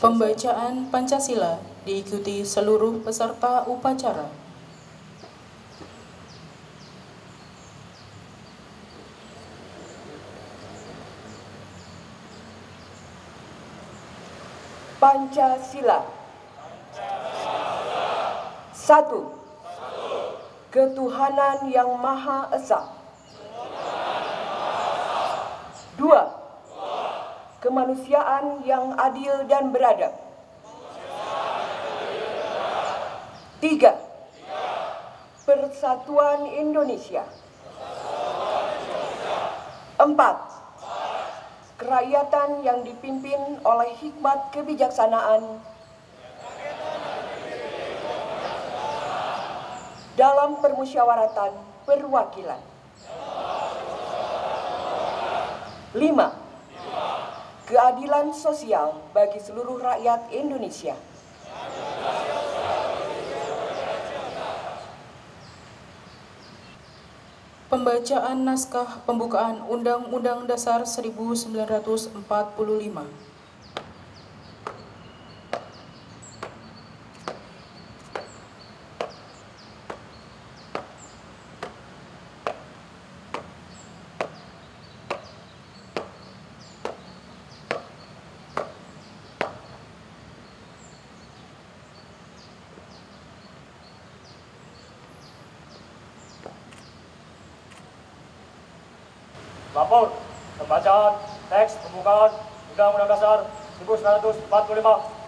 Pembacaan Pancasila diikuti seluruh peserta upacara. Pancasila. Satu. Ketuhanan yang Maha Esa. Dua. Kemanusiaan yang adil dan beradab. Tiga. Persatuan Indonesia. Empat. Kerakyatan yang dipimpin oleh hikmat kebijaksanaan dalam permusyawaratan perwakilan. 5. Keadilan sosial bagi seluruh rakyat Indonesia. Pembacaan naskah pembukaan Undang-Undang Dasar 1945. Lapor pembacaan teks pembukaan Undang-Undang Dasar 1945.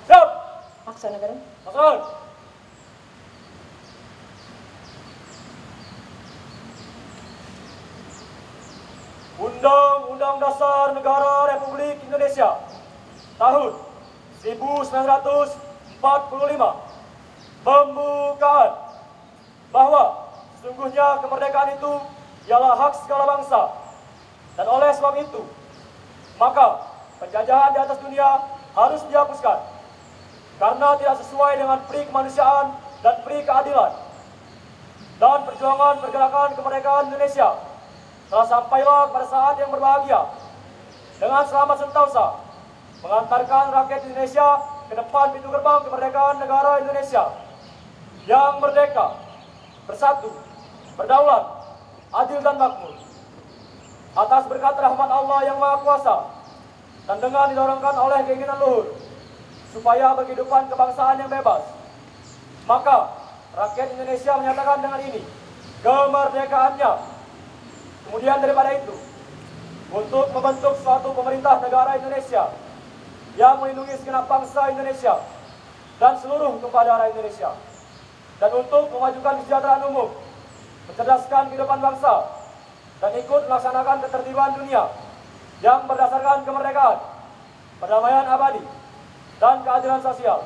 Siap! Laksanakan. Laksanakan. Undang-Undang Dasar Negara Republik Indonesia tahun 1945. Pembukaan. Bahwa sesungguhnya kemerdekaan itu ialah hak segala bangsa. Dan oleh sebab itu, maka penjajahan di atas dunia harus dihapuskan karena tidak sesuai dengan peri kemanusiaan dan peri keadilan. Dan perjuangan pergerakan kemerdekaan Indonesia telah sampailah pada saat yang berbahagia dengan selamat sentosa mengantarkan rakyat Indonesia ke depan pintu gerbang kemerdekaan negara Indonesia yang merdeka, bersatu, berdaulat, adil dan makmur. Atas berkat rahmat Allah yang Maha Kuasa dan dengan didorongkan oleh keinginan luhur supaya berkehidupan kebangsaan yang bebas, maka rakyat Indonesia menyatakan dengan ini kemerdekaannya. Kemudian daripada itu, untuk membentuk suatu pemerintah negara Indonesia yang melindungi segenap bangsa Indonesia dan seluruh tumpah darah Indonesia, dan untuk memajukan kesejahteraan umum, mencerdaskan kehidupan bangsa, dan ikut melaksanakan ketertiban dunia yang berdasarkan kemerdekaan, perdamaian abadi, dan keadilan sosial.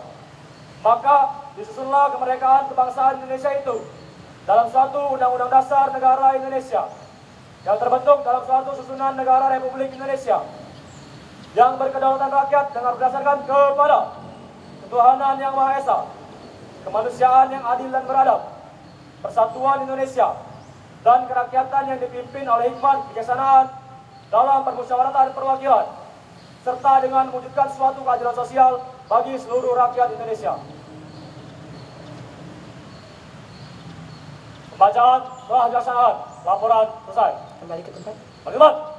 Maka disusunlah kemerdekaan kebangsaan Indonesia itu dalam suatu Undang-Undang Dasar Negara Indonesia yang terbentuk dalam suatu susunan negara Republik Indonesia yang berkedaulatan rakyat dengan berdasarkan kepada ketuhanan yang Maha Esa, kemanusiaan yang adil dan beradab, persatuan Indonesia, dan kerakyatan yang dipimpin oleh hikmat kebijaksanaan dalam permusyawaratan perwakilan, serta dengan mewujudkan suatu keadilan sosial bagi seluruh rakyat Indonesia. Pembacaan telah dilaksanakan. Laporan selesai. Kembali ke tempat. Bagaimana?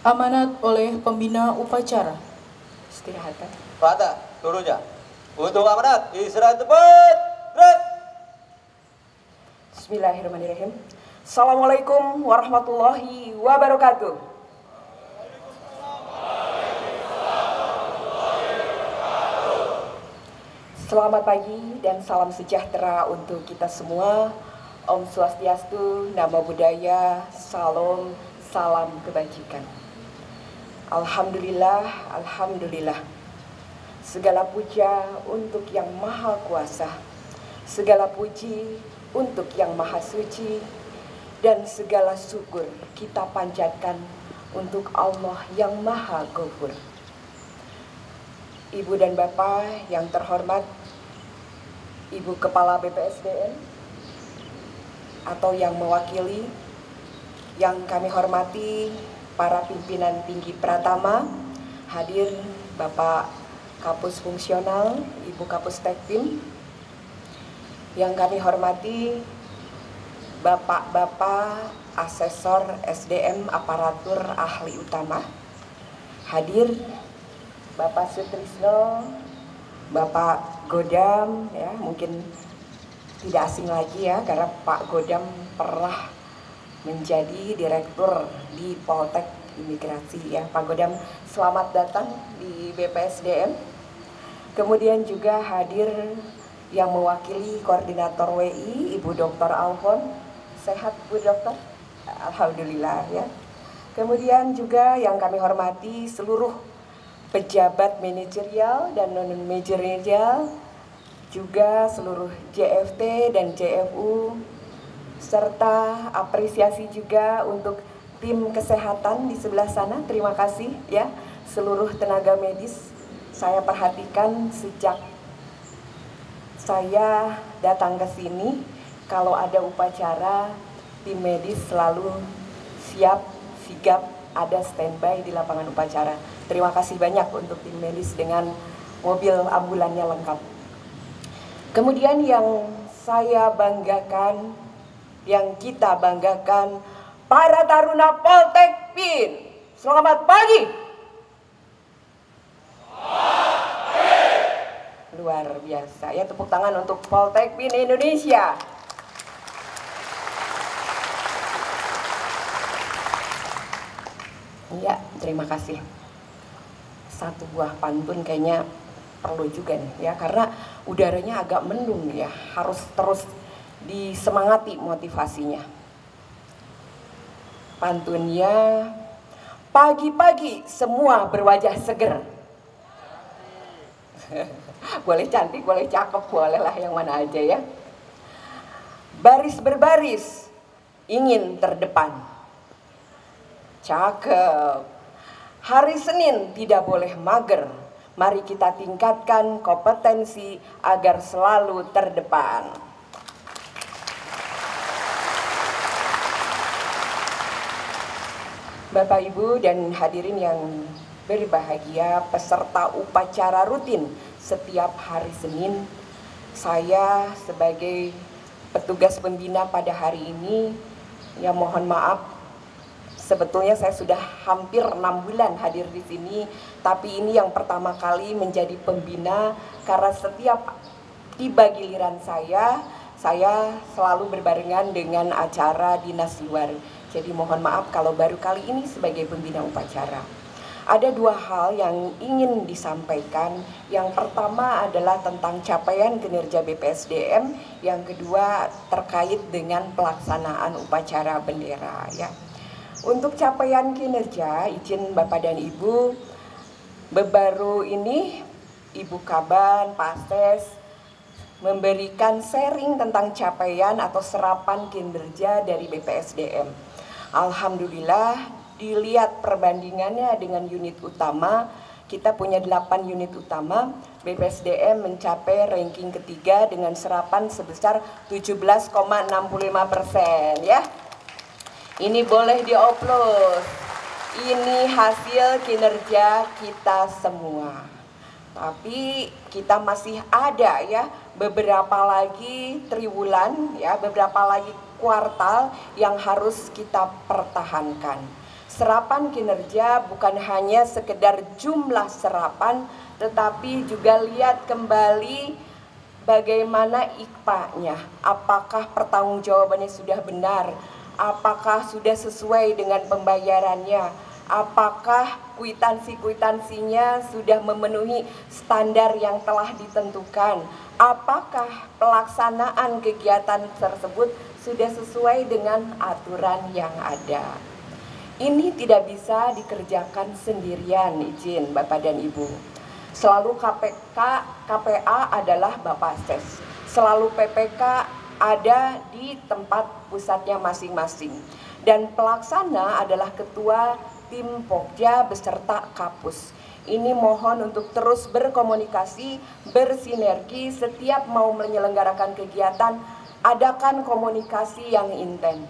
Amanat oleh pembina upacara. Istirahatan. Pada turunnya. Untuk amanat istirahat tepat. Gerak. Bismillahirrahmanirrahim. Assalamualaikum warahmatullahi wabarakatuh. Selamat pagi dan salam sejahtera untuk kita semua. Om Swastiastu, Namo Buddhaya, Salam, salam kebajikan. Alhamdulillah, alhamdulillah. Segala puja untuk Yang Maha Kuasa, segala puji untuk Yang Maha Suci, dan segala syukur kita panjatkan untuk Allah yang Maha Ghafur. Ibu dan Bapak yang terhormat, Ibu Kepala BPSDM atau yang mewakili, yang kami hormati para pimpinan tinggi Pratama, hadir Bapak Kapus Fungsional, Ibu Kapus Tektim, yang kami hormati Bapak-Bapak Asesor SDM Aparatur Ahli Utama, hadir Bapak Sutrisno, Bapak Godam, ya mungkin tidak asing lagi ya karena Pak Godam pernah menjadi direktur di Poltek Imigrasi ya. Pak Godam, selamat datang di BPSDM. Kemudian juga hadir yang mewakili koordinator WI, Ibu Dr. Alfon. Sehat Bu Dokter? Alhamdulillah ya. Kemudian juga yang kami hormati seluruh pejabat manajerial dan non-manajerial, juga seluruh JFT dan JFU, serta apresiasi juga untuk tim kesehatan di sebelah sana. Terima kasih ya seluruh tenaga medis. Saya perhatikan sejak saya datang ke sini, kalau ada upacara, tim medis selalu siap, sigap, ada standby di lapangan upacara. Terima kasih banyak untuk tim medis dengan mobil ambulannya lengkap. Kemudian yang saya banggakan, yang kita banggakan, para taruna Poltek PIN. Selamat pagi. Luar biasa ya, tepuk tangan untuk Poltek PIN Indonesia. Ya, terima kasih. Satu buah pantun kayaknya perlu juga nih ya, karena udaranya agak mendung ya, harus terus disemangati motivasinya. Pantunnya, pagi-pagi semua berwajah seger. Boleh cantik, boleh cakep, bolehlah yang mana aja ya. Baris berbaris, ingin terdepan. Cakep. Hari Senin tidak boleh mager. Mari kita tingkatkan kompetensi agar selalu terdepan. Bapak, Ibu, dan hadirin yang berbahagia, peserta upacara rutin setiap hari Senin, saya sebagai petugas pembina pada hari ini, ya mohon maaf, sebetulnya saya sudah hampir 6 bulan hadir di sini, tapi ini yang pertama kali menjadi pembina karena setiap tiba giliran saya selalu berbarengan dengan acara dinas luar. Jadi mohon maaf kalau baru kali ini sebagai pembina upacara. Ada dua hal yang ingin disampaikan. Yang pertama adalah tentang capaian kinerja BPSDM, yang kedua terkait dengan pelaksanaan upacara bendera ya. Untuk capaian kinerja, izin Bapak dan Ibu, baru ini Ibu Kaban, Pak Astes memberikan sharing tentang capaian atau serapan kinerja dari BPSDM. Alhamdulillah, dilihat perbandingannya dengan unit utama, kita punya 8 unit utama, BPSDM mencapai ranking ketiga dengan serapan sebesar 17,65% ya. Ini boleh dioplos. Ini hasil kinerja kita semua. Tapi kita masih ada ya beberapa lagi triwulan ya, beberapa lagi kuartal yang harus kita pertahankan. Serapan kinerja bukan hanya sekedar jumlah serapan, tetapi juga lihat kembali bagaimana IKPA-nya. Apakah pertanggungjawabannya sudah benar? Apakah sudah sesuai dengan pembayarannya? Apakah kwitansi-kwitansinya sudah memenuhi standar yang telah ditentukan? Apakah pelaksanaan kegiatan tersebut sudah sesuai dengan aturan yang ada? Ini tidak bisa dikerjakan sendirian, izin Bapak dan Ibu. Selalu KPA adalah Bapak Astes. Selalu PPK ada di tempat pusatnya masing-masing. Dan pelaksana adalah ketua tim Pokja beserta Kapus. Ini mohon untuk terus berkomunikasi, bersinergi, setiap mau menyelenggarakan kegiatan, adakan komunikasi yang intens.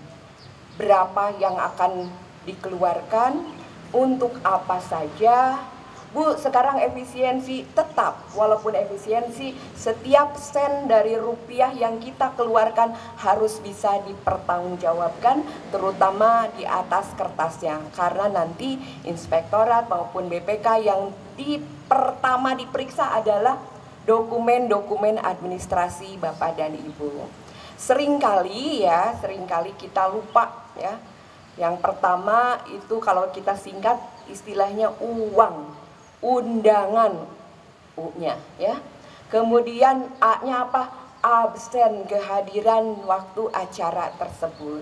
Berapa yang akan dikeluarkan, untuk apa saja. Bu, sekarang efisiensi tetap, walaupun efisiensi, setiap sen dari rupiah yang kita keluarkan harus bisa dipertanggungjawabkan, terutama di atas kertasnya. Karena nanti inspektorat maupun BPK yang pertama diperiksa adalah dokumen-dokumen administrasi Bapak dan Ibu. Seringkali kita lupa ya. Yang pertama itu kalau kita singkat istilahnya uang. Undangan U-nya ya. Kemudian A-nya apa? Absen kehadiran waktu acara tersebut.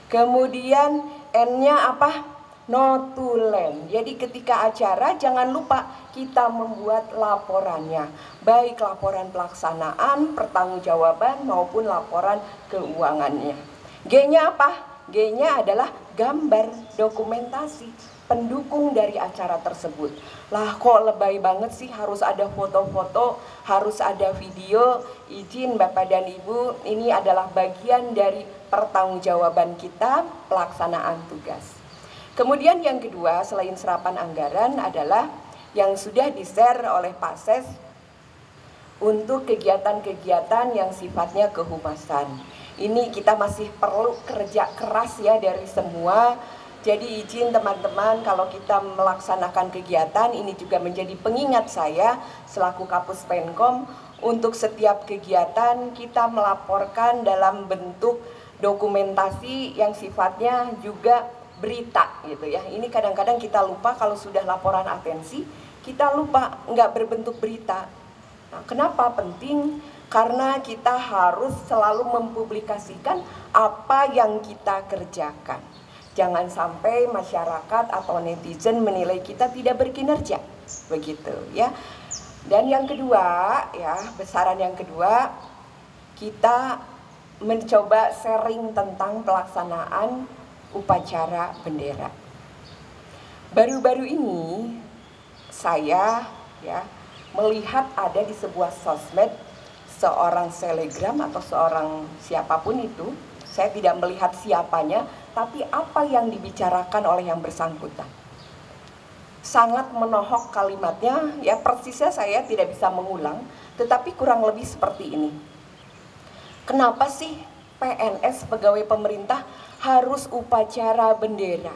Kemudian N-nya apa? Notulen. Jadi ketika acara jangan lupa kita membuat laporannya. Baik laporan pelaksanaan, pertanggungjawaban maupun laporan keuangannya. G-nya apa? G-nya adalah gambar dokumentasi pendukung dari acara tersebut. Lah kok lebay banget sih, harus ada foto-foto, harus ada video. Izin Bapak dan Ibu, ini adalah bagian dari pertanggungjawaban kita pelaksanaan tugas. Kemudian yang kedua, selain serapan anggaran adalah yang sudah di-share oleh Pak Ses untuk kegiatan-kegiatan yang sifatnya kehumasan. Ini kita masih perlu kerja keras ya dari semua. Jadi izin teman-teman, kalau kita melaksanakan kegiatan, ini juga menjadi pengingat saya selaku Kapus Penkom, untuk setiap kegiatan kita melaporkan dalam bentuk dokumentasi yang sifatnya juga berita gitu ya. Ini kadang-kadang kita lupa, kalau sudah laporan atensi kita lupa nggak berbentuk berita. Nah, kenapa penting? Karena kita harus selalu mempublikasikan apa yang kita kerjakan. Jangan sampai masyarakat atau netizen menilai kita tidak berkinerja, begitu ya. Dan yang kedua ya, besaran yang kedua, kita mencoba sharing tentang pelaksanaan upacara bendera. Baru-baru ini saya ya melihat ada di sebuah sosmed seorang selegram atau seorang siapapun itu, saya tidak melihat siapanya, tapi apa yang dibicarakan oleh yang bersangkutan. Sangat menohok kalimatnya, ya persisnya saya tidak bisa mengulang, tetapi kurang lebih seperti ini. Kenapa sih PNS pegawai pemerintah harus upacara bendera?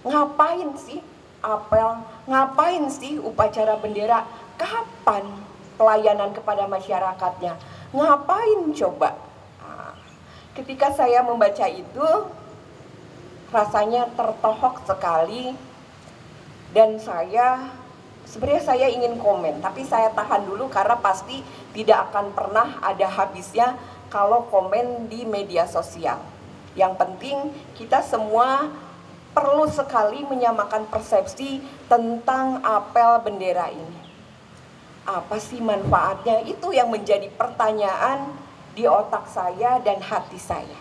Ngapain sih apel? Ngapain sih upacara bendera? Kapan pelayanan kepada masyarakatnya? Ngapain coba? Ketika saya membaca itu, rasanya tertohok sekali. Dan sebenarnya saya ingin komen, tapi saya tahan dulu karena pasti tidak akan pernah ada habisnya kalau komen di media sosial. Yang penting kita semua perlu sekali menyamakan persepsi tentang apel bendera ini. Apa sih manfaatnya? Itu yang menjadi pertanyaan di otak saya dan hati saya.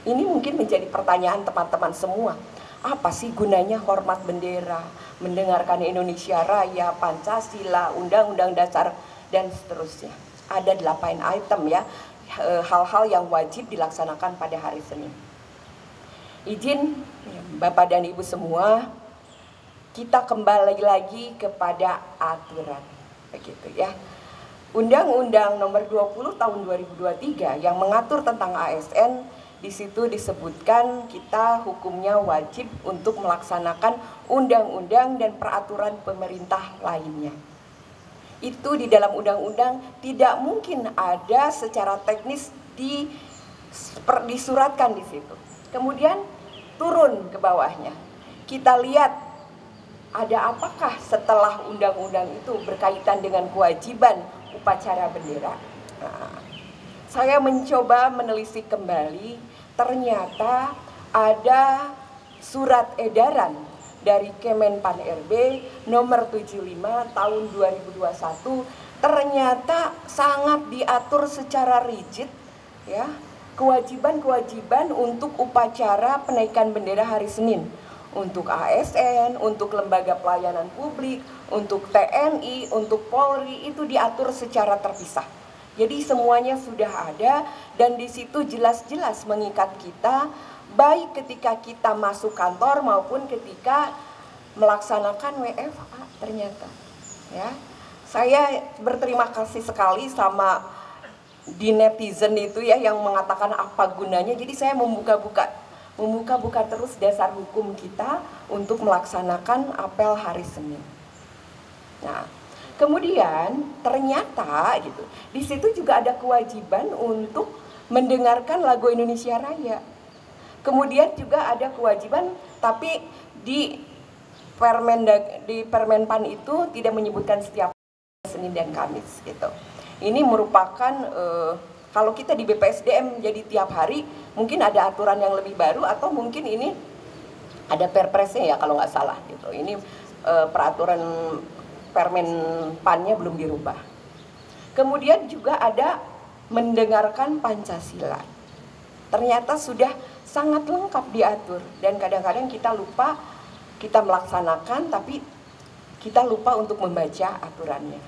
Ini mungkin menjadi pertanyaan teman-teman semua. Apa sih gunanya hormat bendera, mendengarkan Indonesia Raya, Pancasila, Undang-Undang Dasar, dan seterusnya. Ada 8 item ya, hal-hal yang wajib dilaksanakan pada hari Senin. Izin Bapak dan Ibu semua, kita kembali lagi kepada aturan, begitu ya. Undang-Undang Nomor 20 Tahun 2023 yang mengatur tentang ASN, di situ disebutkan kita hukumnya wajib untuk melaksanakan undang-undang dan peraturan pemerintah lainnya. Itu di dalam undang-undang tidak mungkin ada secara teknis disuratkan di situ. Kemudian turun ke bawahnya. Kita lihat ada apakah setelah undang-undang itu berkaitan dengan kewajiban upacara bendera. Nah, saya mencoba menelisik kembali, ternyata ada surat edaran dari Kemenpan RB nomor 75 tahun 2021, ternyata sangat diatur secara rigid ya, kewajiban-kewajiban untuk upacara penaikan bendera hari Senin. untuk ASN, untuk lembaga pelayanan publik, untuk TNI, untuk Polri, itu diatur secara terpisah. Jadi semuanya sudah ada dan di situ jelas-jelas mengikat kita, baik ketika kita masuk kantor maupun ketika melaksanakan WFA ternyata. Ya, saya berterima kasih sekali sama di netizen itu ya yang mengatakan apa gunanya. Jadi saya membuka-buka terus dasar hukum kita untuk melaksanakan apel hari Senin. Nah, kemudian ternyata gitu, di situ juga ada kewajiban untuk mendengarkan lagu Indonesia Raya. Kemudian juga ada kewajiban, tapi di Permenpan itu tidak menyebutkan setiap Senin dan Kamis gitu. Ini merupakan kalau kita di BPSDM jadi tiap hari, mungkin ada aturan yang lebih baru atau mungkin ini ada perpresnya ya kalau nggak salah gitu. Ini peraturan Permenpannya belum dirubah. Kemudian juga ada mendengarkan Pancasila. Ternyata sudah sangat lengkap diatur dan kadang-kadang kita lupa, kita melaksanakan tapi kita lupa untuk membaca aturannya.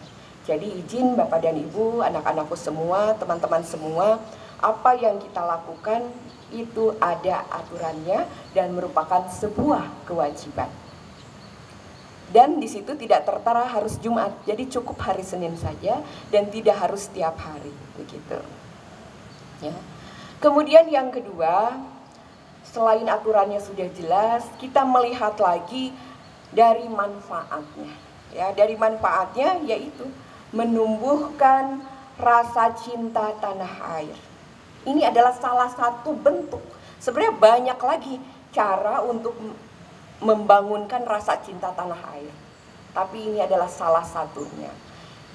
Jadi izin Bapak dan Ibu, anak-anakku semua, teman-teman semua, apa yang kita lakukan itu ada aturannya dan merupakan sebuah kewajiban. Dan di situ tidak tertera harus Jumat, jadi cukup hari Senin saja dan tidak harus setiap hari, begitu. Ya. Kemudian yang kedua, selain aturannya sudah jelas, kita melihat lagi dari manfaatnya. Ya, dari manfaatnya yaitu menumbuhkan rasa cinta tanah air. Ini adalah salah satu bentuk. Sebenarnya banyak lagi cara untuk membangunkan rasa cinta tanah air. Tapi ini adalah salah satunya.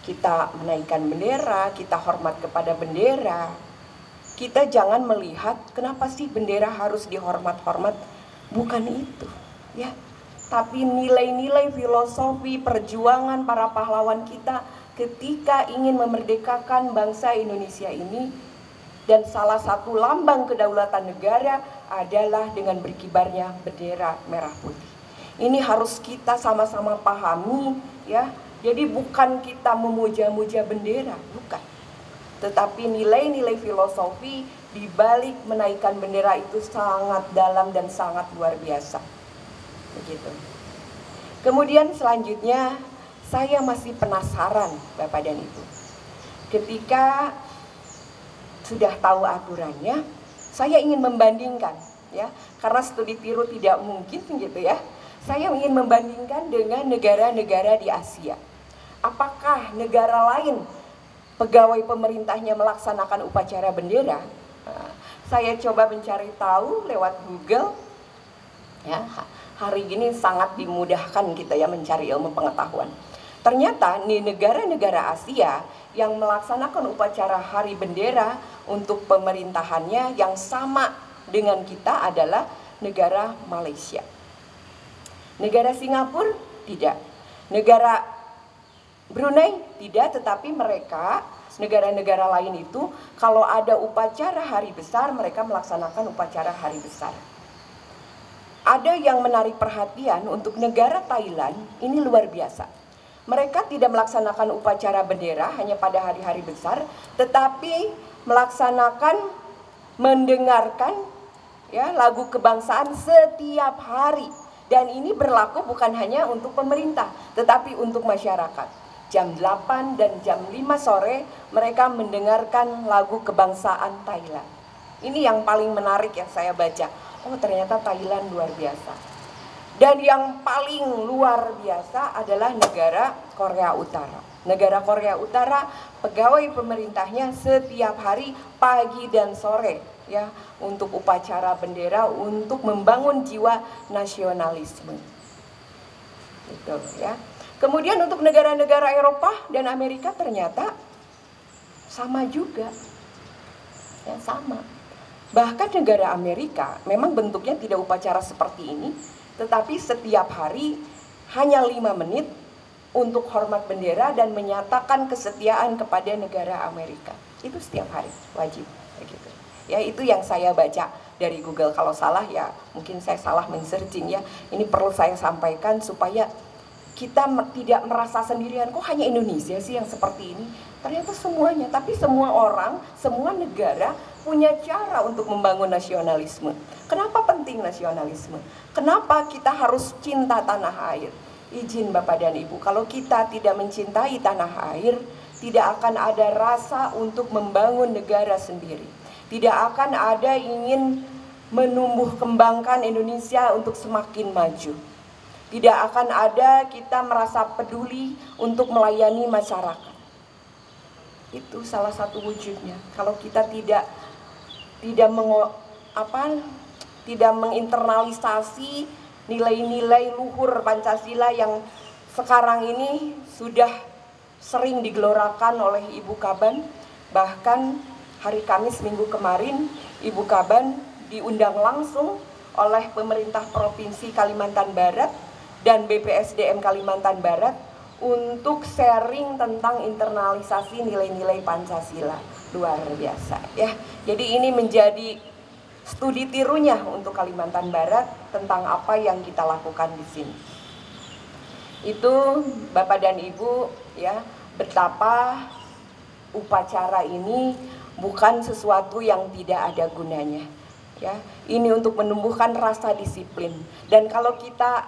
Kita menaikkan bendera, kita hormat kepada bendera. Kita jangan melihat kenapa sih bendera harus dihormat-hormat. Bukan itu, ya. Tapi nilai-nilai filosofi perjuangan para pahlawan kita ketika ingin memerdekakan bangsa Indonesia ini, dan salah satu lambang kedaulatan negara adalah dengan berkibarnya bendera merah putih. Ini harus kita sama-sama pahami, ya. Jadi bukan kita memuja-muja bendera, bukan. Tetapi nilai-nilai filosofi di balik menaikkan bendera itu sangat dalam dan sangat luar biasa. Begitu. Kemudian selanjutnya saya masih penasaran Bapak dan Ibu. Ketika sudah tahu aturannya, saya ingin membandingkan, ya, karena studi tiru tidak mungkin gitu ya. Saya ingin membandingkan dengan negara-negara di Asia. Apakah negara lain pegawai pemerintahnya melaksanakan upacara bendera? Nah, saya coba mencari tahu lewat Google. Ya, hari ini sangat dimudahkan kita ya mencari ilmu pengetahuan. Ternyata di negara-negara Asia yang melaksanakan upacara Hari Bendera untuk pemerintahannya yang sama dengan kita adalah negara Malaysia. Negara Singapura tidak. Negara Brunei tidak, tetapi mereka, negara-negara lain itu kalau ada upacara hari besar, mereka melaksanakan upacara hari besar. Ada yang menarik perhatian untuk negara Thailand, ini luar biasa. Mereka tidak melaksanakan upacara bendera hanya pada hari-hari besar, tetapi melaksanakan, mendengarkan ya lagu kebangsaan setiap hari. Dan ini berlaku bukan hanya untuk pemerintah, tetapi untuk masyarakat. Jam 8 dan jam 5 sore mereka mendengarkan lagu kebangsaan Thailand. Ini yang paling menarik yang saya baca. Oh, ternyata Thailand luar biasa. Dan yang paling luar biasa adalah negara Korea Utara. Negara Korea Utara, pegawai pemerintahnya setiap hari pagi dan sore ya untuk upacara bendera, untuk membangun jiwa nasionalisme. Gitu ya. Kemudian untuk negara-negara Eropa dan Amerika ternyata sama juga. Ya, sama. Bahkan negara Amerika memang bentuknya tidak upacara seperti ini, tetapi setiap hari hanya 5 menit untuk hormat bendera dan menyatakan kesetiaan kepada negara Amerika. Itu setiap hari, wajib begitu. Ya, itu yang saya baca dari Google. Kalau salah ya mungkin saya salah men-searching ya. Ini perlu saya sampaikan supaya kita tidak merasa sendirian. Kok hanya Indonesia sih yang seperti ini? Ternyata semuanya, tapi semua orang, semua negara punya cara untuk membangun nasionalisme. Kenapa penting nasionalisme? Kenapa kita harus cinta tanah air? Izin Bapak dan Ibu, kalau kita tidak mencintai tanah air, tidak akan ada rasa untuk membangun negara sendiri. Tidak akan ada ingin menumbuh kembangkan Indonesia untuk semakin maju. Tidak akan ada kita merasa peduli untuk melayani masyarakat. Itu salah satu wujudnya. Kalau kita tidak menginternalisasi nilai-nilai luhur Pancasila yang sekarang ini sudah sering digelorakan oleh Ibu Kaban. Bahkan hari Kamis minggu kemarin Ibu Kaban diundang langsung oleh pemerintah Provinsi Kalimantan Barat dan BPSDM Kalimantan Barat untuk sharing tentang internalisasi nilai-nilai Pancasila. Luar biasa ya. Jadi ini menjadi studi tirunya untuk Kalimantan Barat tentang apa yang kita lakukan di sini. Itu Bapak dan Ibu ya, betapa upacara ini bukan sesuatu yang tidak ada gunanya ya. Ini untuk menumbuhkan rasa disiplin. Dan kalau kita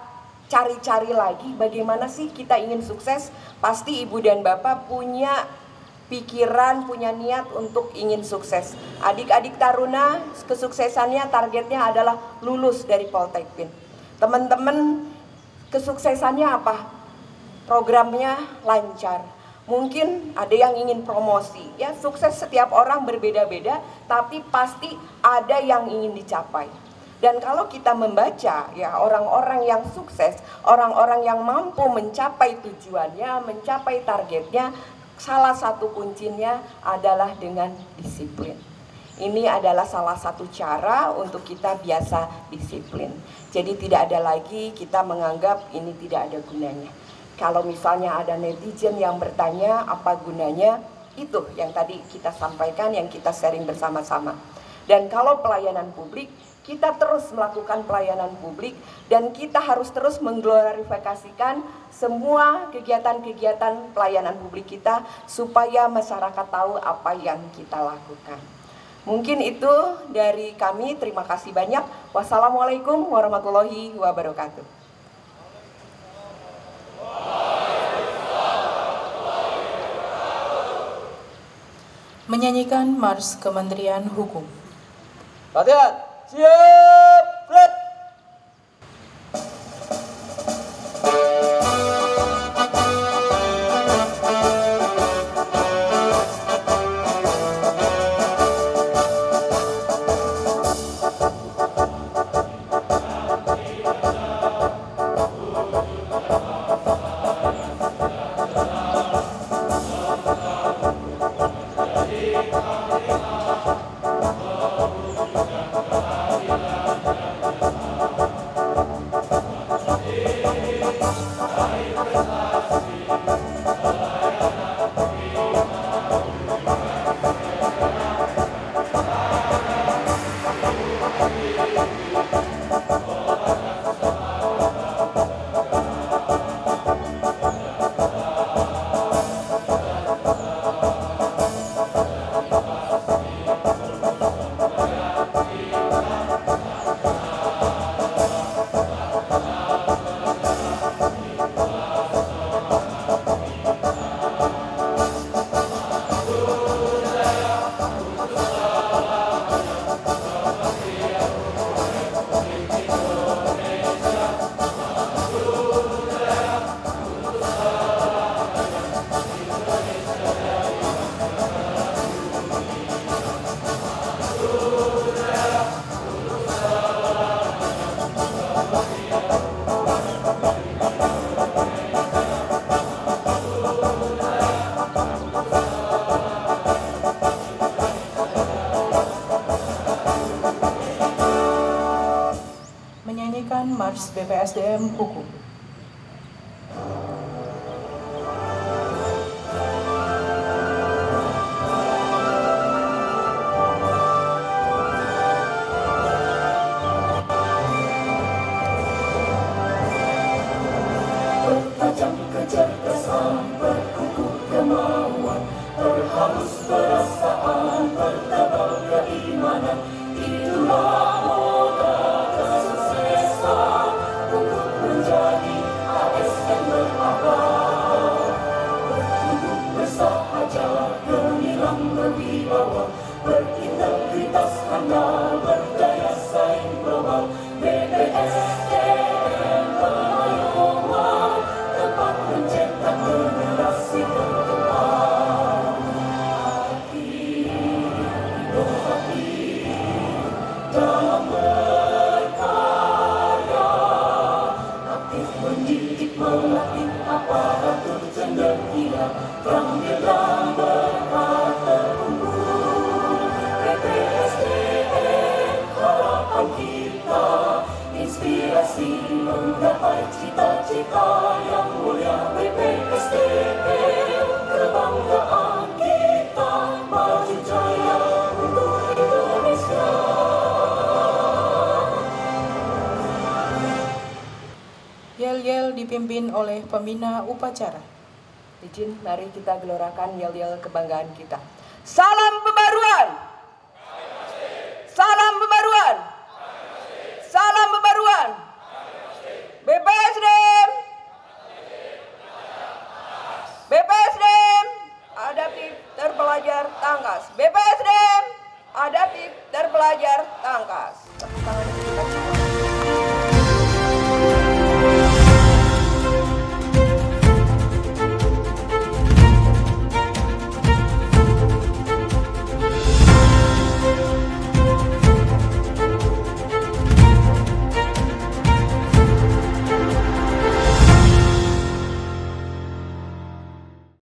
cari-cari lagi bagaimana sih kita ingin sukses, pasti Ibu dan Bapak punya pikiran, punya niat untuk ingin sukses. Adik-adik taruna kesuksesannya targetnya adalah lulus dari Poltekpin. Teman-teman kesuksesannya apa? Programnya lancar. Mungkin ada yang ingin promosi, ya sukses setiap orang berbeda-beda, tapi pasti ada yang ingin dicapai. Dan kalau kita membaca ya orang-orang yang sukses, orang-orang yang mampu mencapai tujuannya, mencapai targetnya, salah satu kuncinya adalah dengan disiplin. Ini adalah salah satu cara untuk kita biasa disiplin. Jadi tidak ada lagi kita menganggap ini tidak ada gunanya. Kalau misalnya ada netizen yang bertanya apa gunanya, itu yang tadi kita sampaikan, yang kita sharing bersama-sama. Dan kalau pelayanan publik, kita terus melakukan pelayanan publik dan kita harus terus mengglorifikasikan semua kegiatan-kegiatan pelayanan publik kita supaya masyarakat tahu apa yang kita lakukan. Mungkin itu dari kami, terima kasih banyak. Wassalamualaikum warahmatullahi wabarakatuh. Menyanyikan Mars Kementerian Hukum. Latihan, siap, flat. Menyanyikan Mars BPSDM Hukum. tajam kecerdasan, berkukuh kemauan, berhalus perasaan, bertebal keimanan. Itulah modal kesuksesan untuk menjadi ASN berabad. Bertumbuh bersahaja, gemilang berwibawa, berintegritas handal, berdaya saing global. BPSDM pengayuman, tempat mencetak generasi terdepan. Inovatif dalam berkarya, aktif mendidik melatih aparatur cendekia, terang benderang berkat terkumpul. BPSDM harapan kita, inspirasi menggapai cita-cita yang mulia. BPSDM kebanggaan kita, maju jaya untuk Indonesia. Yel-yel dipimpin oleh pembina upacara. Izin, mari kita gelorakan yel-yel kebanggaan kita. Salam pembaruan! Salam pembaruan! Salam pembaruan! BPSDM! BPSDM! Adaptif, terpelajar, tangkas. BPSDM! Adaptif, terpelajar, tangkas. Tepuk tangan untuk kita semua.